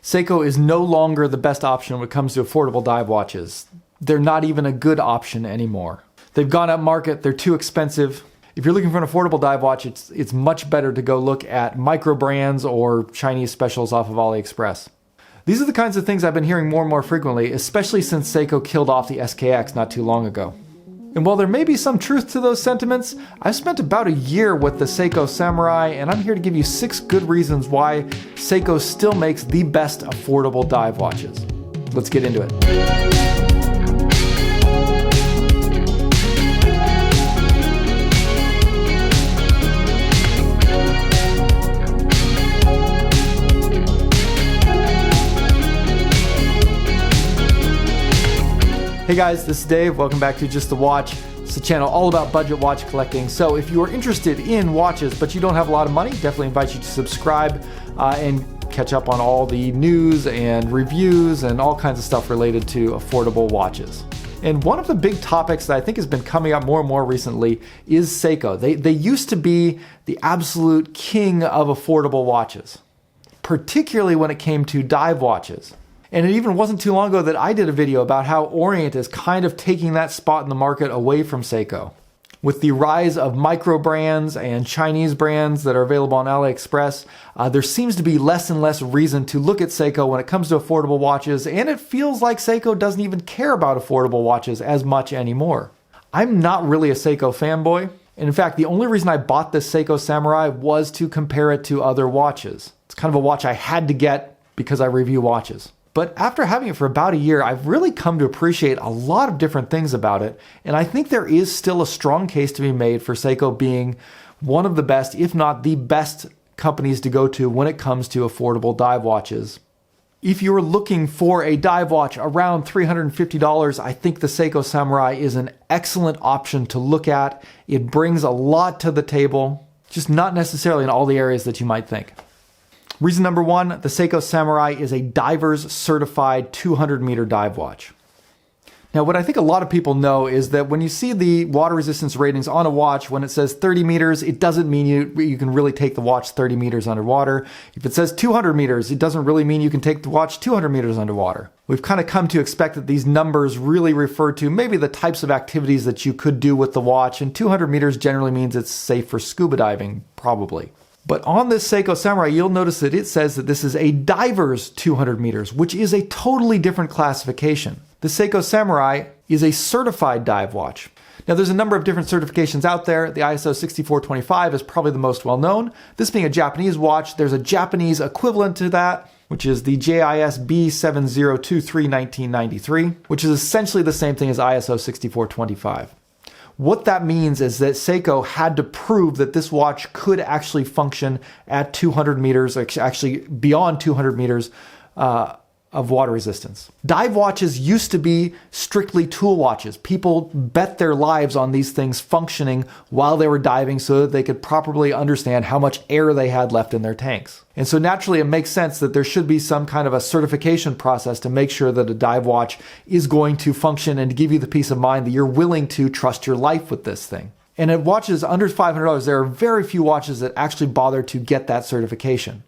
Seiko is no longer the best option when it comes to affordable dive watches. They're not even a good option anymore. They've gone up market, they're too expensive. If you're looking for an affordable dive watch, it's much better to go look at micro brands or Chinese specials off of AliExpress. These are the kinds of things I've been hearing more and more frequently, especially since Seiko killed off the SKX not too long ago. And while there may be some truth to those sentiments, I've spent about a year with the Seiko Samurai, and I'm here to give you 6 good reasons why Seiko still makes the best affordable dive watches. Let's get into it. Hey guys, this is Dave. Welcome back to Just the Watch. It's a channel all about budget watch collecting. So if you are interested in watches, but you don't have a lot of money, definitely invite you to subscribe and catch up on all the news and reviews and all kinds of stuff related to affordable watches. And one of the big topics that I think has been coming up more and more recently is Seiko. They used to be the absolute king of affordable watches, particularly when it came to dive watches. And it even wasn't too long ago that I did a video about how Orient is kind of taking that spot in the market away from Seiko. With the rise of micro brands and Chinese brands that are available on AliExpress, there seems to be less and less reason to look at Seiko when it comes to affordable watches, and it feels like Seiko doesn't even care about affordable watches as much anymore. I'm not really a Seiko fanboy, and in fact, the only reason I bought this Seiko Samurai was to compare it to other watches. It's kind of a watch I had to get because I review watches. But after having it for about a year, I've really come to appreciate a lot of different things about it. And I think there is still a strong case to be made for Seiko being one of the best, if not the best companies to go to when it comes to affordable dive watches. If you're looking for a dive watch around $350, I think the Seiko Samurai is an excellent option to look at. It brings a lot to the table, just not necessarily in all the areas that you might think. Reason number 1, the Seiko Samurai is a diver's certified 200-meter dive watch. Now, what I think a lot of people know is that when you see the water resistance ratings on a watch, when it says 30 meters, it doesn't mean you can really take the watch 30 meters underwater. If it says 200 meters, it doesn't really mean you can take the watch 200 meters underwater. We've kind of come to expect that these numbers really refer to maybe the types of activities that you could do with the watch, and 200 meters generally means it's safe for scuba diving, probably. But on this Seiko Samurai, you'll notice that it says that this is a diver's 200 meters, which is a totally different classification. The Seiko Samurai is a certified dive watch. Now, there's a number of different certifications out there. The ISO 6425 is probably the most well-known. This being a Japanese watch, there's a Japanese equivalent to that, which is the JIS B7023-1993, which is essentially the same thing as ISO 6425. What that means is that Seiko had to prove that this watch could actually function at 200 meters, actually beyond 200 meters of water resistance. Dive watches used to be strictly tool watches. People bet their lives on these things functioning while they were diving so that they could properly understand how much air they had left in their tanks. And so naturally, it makes sense that there should be some kind of a certification process to make sure that a dive watch is going to function and to give you the peace of mind that you're willing to trust your life with this thing. And at watches under $500, there are very few watches that actually bother to get that certification.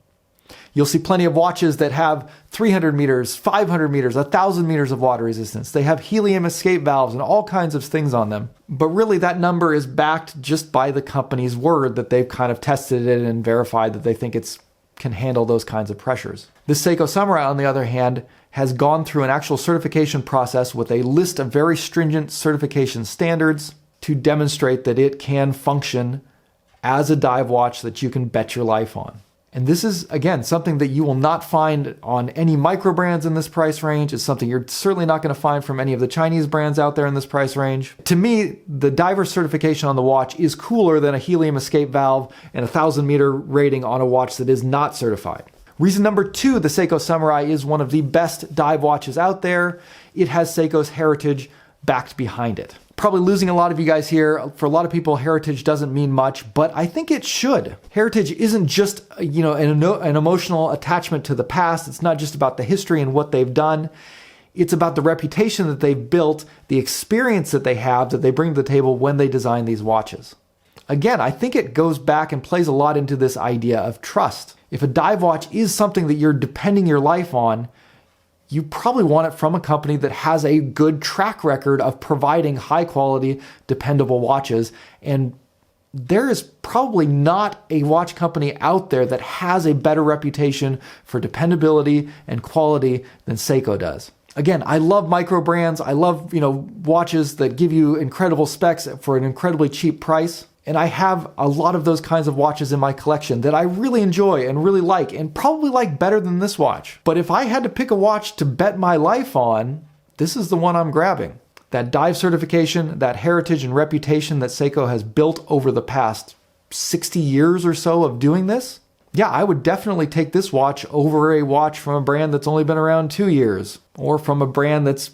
You'll see plenty of watches that have 300 meters, 500 meters, 1,000 meters of water resistance. They have helium escape valves and all kinds of things on them. But really that number is backed just by the company's word that they've kind of tested it and verified that they think it can handle those kinds of pressures. The Seiko Samurai, on the other hand, has gone through an actual certification process with a list of very stringent certification standards to demonstrate that it can function as a dive watch that you can bet your life on. And this is, again, something that you will not find on any micro brands in this price range. It's something you're certainly not going to find from any of the Chinese brands out there in this price range. To me, the diver certification on the watch is cooler than a helium escape valve and a 1,000-meter rating on a watch that is not certified. Reason number 2, the Seiko Samurai is one of the best dive watches out there. It has Seiko's heritage backed behind it. Probably losing a lot of you guys here. For a lot of people, heritage doesn't mean much, but I think it should. Heritage isn't just, an emotional attachment to the past. It's not just about the history and what they've done. It's about the reputation that they've built, the experience that they have that they bring to the table when they design these watches. Again, I think it goes back and plays a lot into this idea of trust. If a dive watch is something that you're depending your life on, you probably want it from a company that has a good track record of providing high quality, dependable watches. And there is probably not a watch company out there that has a better reputation for dependability and quality than Seiko does. Again, I love micro brands. I love, watches that give you incredible specs for an incredibly cheap price. And I have a lot of those kinds of watches in my collection that I really enjoy and really like, and probably like better than this watch. But if I had to pick a watch to bet my life on, this is the one I'm grabbing. That dive certification, that heritage and reputation that Seiko has built over the past 60 years or so of doing this. Yeah, I would definitely take this watch over a watch from a brand that's only been around 2 years, or from a brand that's,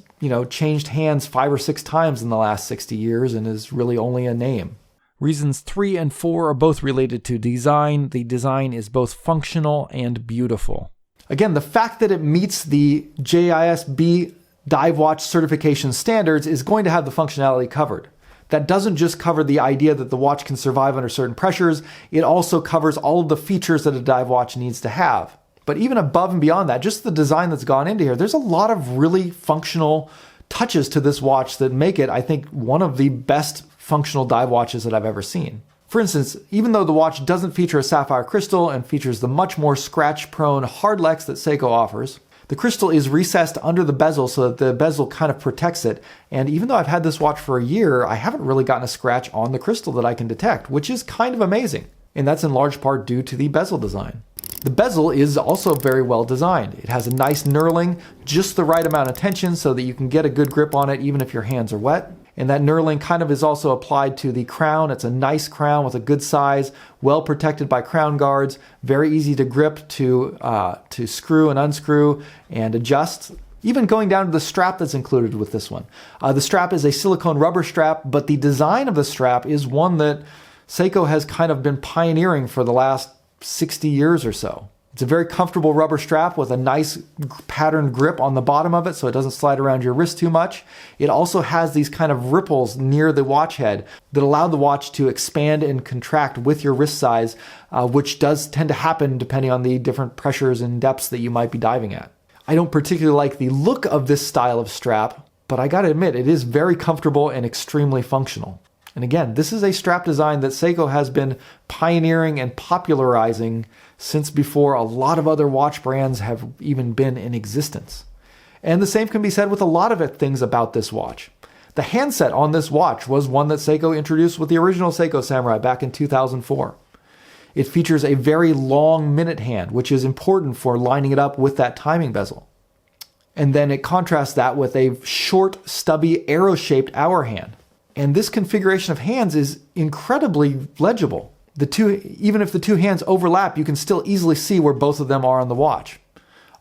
changed hands 5 or 6 times in the last 60 years and is really only a name. Reasons 3 and 4 are both related to design. The design is both functional and beautiful. Again, the fact that it meets the JISB dive watch certification standards is going to have the functionality covered. That doesn't just cover the idea that the watch can survive under certain pressures, it also covers all of the features that a dive watch needs to have. But even above and beyond that, just the design that's gone into here, there's a lot of really functional touches to this watch that make it, I think, one of the best functional dive watches that I've ever seen. For instance, even though the watch doesn't feature a sapphire crystal and features the much more scratch-prone hardlex that Seiko offers, the crystal is recessed under the bezel so that the bezel kind of protects it. And even though I've had this watch for a year, I haven't really gotten a scratch on the crystal that I can detect, which is kind of amazing. And that's in large part due to the bezel design. The bezel is also very well designed. It has a nice knurling, just the right amount of tension so that you can get a good grip on it even if your hands are wet. And that knurling kind of is also applied to the crown. It's a nice crown with a good size, well protected by crown guards, very easy to grip, to screw and unscrew and adjust. Even going down to the strap that's included with this one. The strap is a silicone rubber strap, but the design of the strap is one that Seiko has kind of been pioneering for the last 60 years or so. It's a very comfortable rubber strap with a nice patterned grip on the bottom of it so it doesn't slide around your wrist too much. It also has these kind of ripples near the watch head that allow the watch to expand and contract with your wrist size, which does tend to happen depending on the different pressures and depths that you might be diving at. I don't particularly like the look of this style of strap, but I gotta admit, it is very comfortable and extremely functional. And again, this is a strap design that Seiko has been pioneering and popularizing since before a lot of other watch brands have even been in existence. And the same can be said with a lot of things about this watch. The handset on this watch was one that Seiko introduced with the original Seiko Samurai back in 2004. It features a very long minute hand, which is important for lining it up with that timing bezel. And then it contrasts that with a short, stubby, arrow-shaped hour hand. And this configuration of hands is incredibly legible. Even if the two hands overlap, you can still easily see where both of them are on the watch.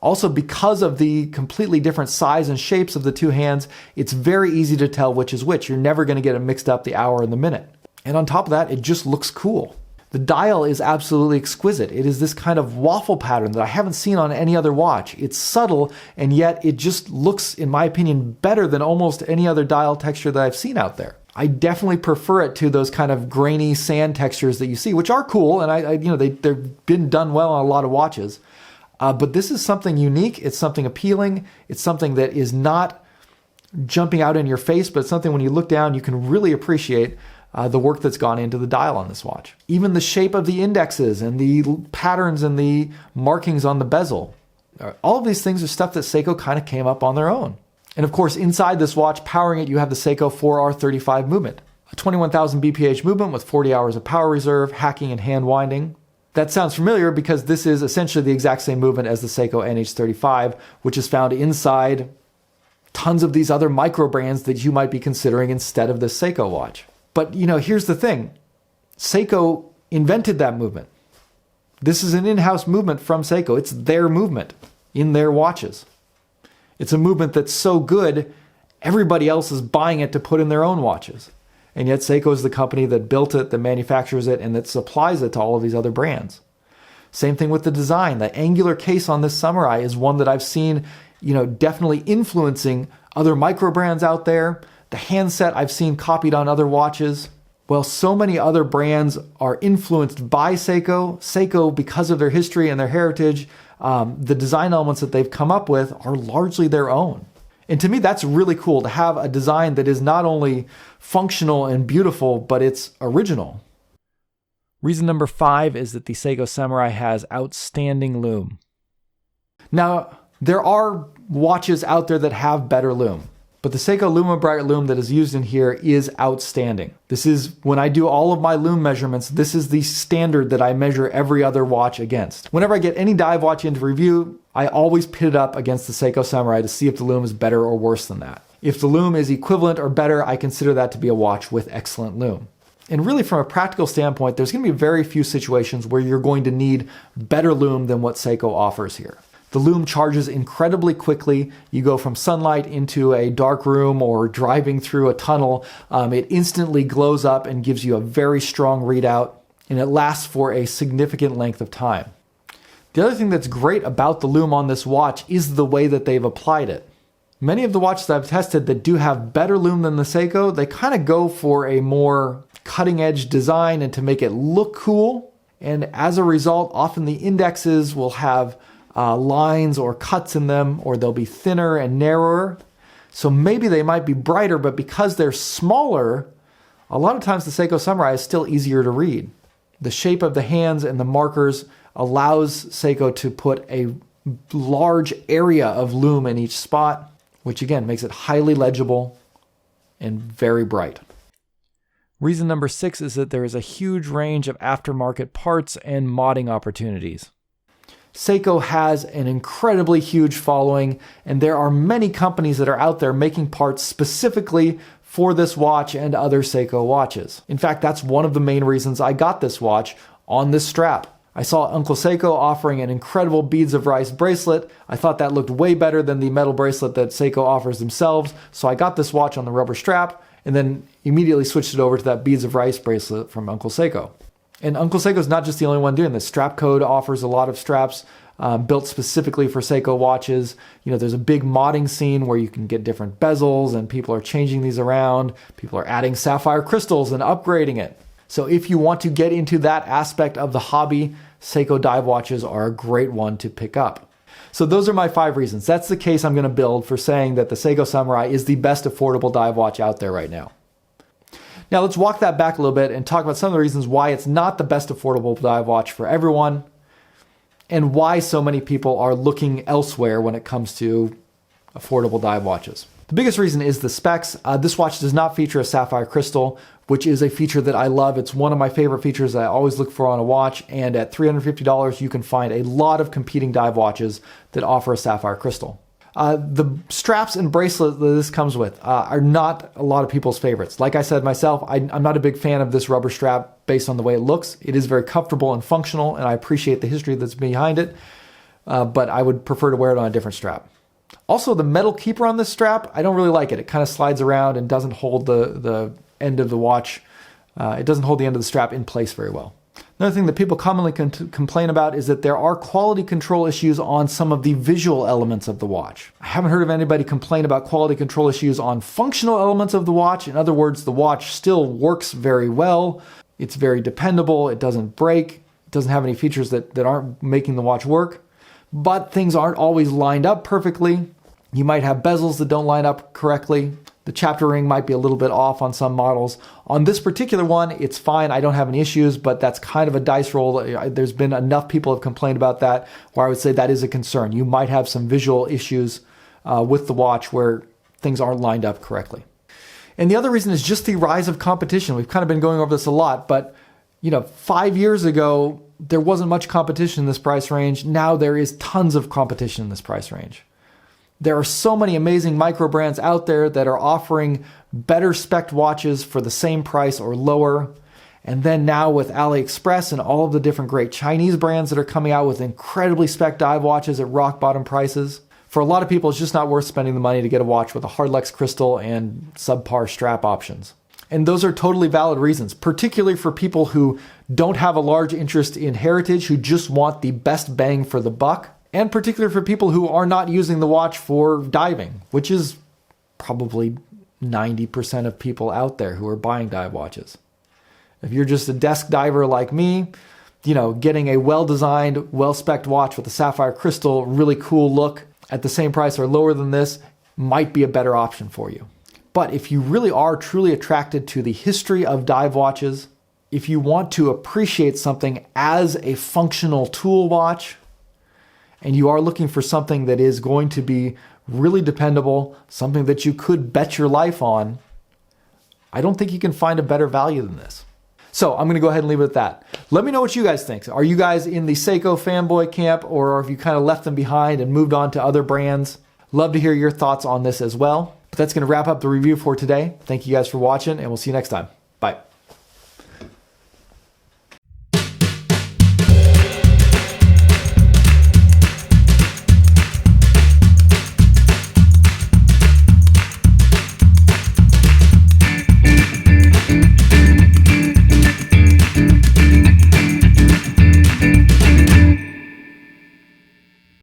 Also, because of the completely different size and shapes of the two hands, it's very easy to tell which is which. You're never going to get it mixed up the hour and the minute. And on top of that, it just looks cool. The dial is absolutely exquisite. It is this kind of waffle pattern that I haven't seen on any other watch. It's subtle, and yet it just looks, in my opinion, better than almost any other dial texture that I've seen out there. I definitely prefer it to those kind of grainy sand textures that you see, which are cool, and they've been done well on a lot of watches. But this is something unique. It's something appealing. It's something that is not jumping out in your face, but it's something when you look down, you can really appreciate the work that's gone into the dial on this watch. Even the shape of the indexes and the patterns and the markings on the bezel. All of these things are stuff that Seiko kind of came up on their own. And of course, inside this watch, powering it, you have the Seiko 4R35 movement, a 21,000 BPH movement with 40 hours of power reserve, hacking, and hand winding. That sounds familiar because this is essentially the exact same movement as the Seiko NH35, which is found inside tons of these other micro brands that you might be considering instead of this Seiko watch. But here's the thing. Seiko invented that movement. This is an in-house movement from Seiko. It's their movement in their watches. It's a movement that's so good, everybody else is buying it to put in their own watches. And yet Seiko is the company that built it, that manufactures it, and that supplies it to all of these other brands. Same thing with the design. The angular case on this Samurai is one that I've seen, definitely influencing other micro brands out there. The handset I've seen copied on other watches. Well, so many other brands are influenced by Seiko. Seiko, because of their history and their heritage, the design elements that they've come up with are largely their own. And to me, that's really cool to have a design that is not only functional and beautiful, but it's original. Reason number 5 is that the Seiko Samurai has outstanding loom. Now, there are watches out there that have better loom, but the Seiko LumiBrite loom that is used in here is outstanding. This is, when I do all of my loom measurements, this is the standard that I measure every other watch against. Whenever I get any dive watch into review, I always pit it up against the Seiko Samurai to see if the loom is better or worse than that. If the loom is equivalent or better, I consider that to be a watch with excellent loom. And really, from a practical standpoint, there's going to be very few situations where you're going to need better loom than what Seiko offers here. The loom charges incredibly quickly. You go from sunlight into a dark room or driving through a tunnel. It instantly glows up and gives you a very strong readout, and it lasts for a significant length of time. The other thing that's great about the loom on this watch is the way that they've applied it. Many of the watches I've tested that do have better loom than the Seiko, they kind of go for a more cutting edge design and to make it look cool. And as a result, often the indexes will have lines or cuts in them, or they'll be thinner and narrower. So maybe they might be brighter, but because they're smaller, a lot of times the Seiko Samurai is still easier to read. The shape of the hands and the markers allows Seiko to put a large area of loom in each spot, which again makes it highly legible and very bright. Reason number 6 is that there is a huge range of aftermarket parts and modding opportunities. Seiko has an incredibly huge following, and there are many companies that are out there making parts specifically for this watch and other Seiko watches. In fact, that's one of the main reasons I got this watch on this strap. I saw Uncle Seiko offering an incredible beads of rice bracelet. I thought that looked way better than the metal bracelet that Seiko offers themselves, so I got this watch on the rubber strap and then immediately switched it over to that beads of rice bracelet from Uncle Seiko. And Uncle Seiko is not just the only one doing this. Strap Code offers a lot of straps built specifically for Seiko watches. You know, there's a big modding scene where you can get different bezels and people are changing these around. People are adding sapphire crystals and upgrading it. So if you want to get into that aspect of the hobby, Seiko dive watches are a great one to pick up. So those are my 5 reasons. That's the case I'm going to build for saying that the Seiko Samurai is the best affordable dive watch out there right now. Now let's walk that back a little bit and talk about some of the reasons why it's not the best affordable dive watch for everyone and why so many people are looking elsewhere when it comes to affordable dive watches. The biggest reason is the specs. This watch does not feature a sapphire crystal, which is a feature that I love. It's one of my favorite features that I always look for on a watch, and at $350 you can find a lot of competing dive watches that offer a sapphire crystal. The straps and bracelet that this comes with are not a lot of people's favorites. Like I said myself, I'm not a big fan of this rubber strap based on the way it looks. It is very comfortable and functional, and I appreciate the history that's behind it, but I would prefer to wear it on a different strap. Also, the metal keeper on this strap, I don't really like it. It kind of slides around and doesn't hold the end of the watch. It doesn't hold the end of the strap in place very well. Another thing that people commonly complain about is that there are quality control issues on some of the visual elements of the watch. I haven't heard of anybody complain about quality control issues on functional elements of the watch. In other words, the watch still works very well. It's very dependable. It doesn't break. It doesn't have any features that aren't making the watch work. But things aren't always lined up perfectly. You might have bezels that don't line up correctly. The chapter ring might be a little bit off on some models. On this particular one, it's fine. I don't have any issues, but that's kind of a dice roll. There's been enough people have complained about that where I would say that is a concern. You might have some visual issues with the watch where things aren't lined up correctly. And the other reason is just the rise of competition. We've kind of been going over this a lot, but 5 years ago, there wasn't much competition in this price range. Now there is tons of competition in this price range. There are so many amazing micro brands out there that are offering better spec'd watches for the same price or lower. And then now with AliExpress and all of the different great Chinese brands that are coming out with incredibly spec'd dive watches at rock bottom prices. For a lot of people, it's just not worth spending the money to get a watch with a hard Lex crystal and subpar strap options. And those are totally valid reasons, particularly for people who don't have a large interest in heritage, who just want the best bang for the buck, and particularly for people who are not using the watch for diving, which is probably 90% of people out there who are buying dive watches. If you're just a desk diver like me, getting a well-designed, well-spec'd watch with a sapphire crystal, really cool look at the same price or lower than this might be a better option for you. But if you really are truly attracted to the history of dive watches, if you want to appreciate something as a functional tool watch, and you are looking for something that is going to be really dependable, something that you could bet your life on, I don't think you can find a better value than this. So I'm going to go ahead and leave it at that. Let me know what you guys think. Are you guys in the Seiko fanboy camp, or have you kind of left them behind and moved on to other brands? Love to hear your thoughts on this as well. But that's going to wrap up the review for today. Thank you guys for watching, and we'll see you next time. Bye.